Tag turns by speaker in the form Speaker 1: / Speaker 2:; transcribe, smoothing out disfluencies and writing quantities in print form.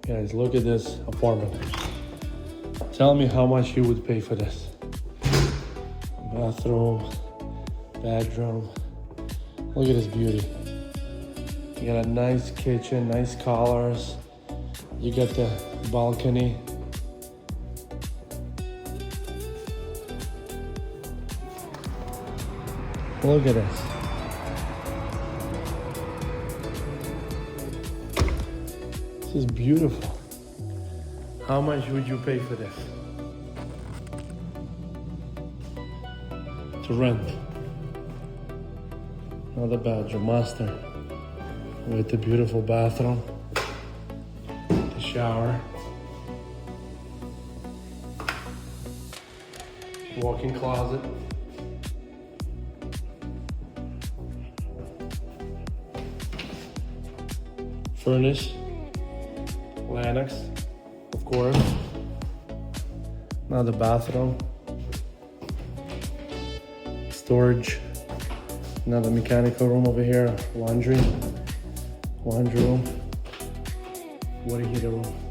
Speaker 1: Guys, look at this apartment. Tell me how much you would pay for this. Bathroom, bedroom. Look at this beauty. You got a nice kitchen, nice colors. You got the balcony. Look at this. This is beautiful. How much would you pay for this? To rent. Another bedroom, master. With the beautiful bathroom. The shower. Walk-in closet. Furnace. Lennox, of course. Another bathroom. Storage. Another mechanical room over here. Laundry room. Water heater room.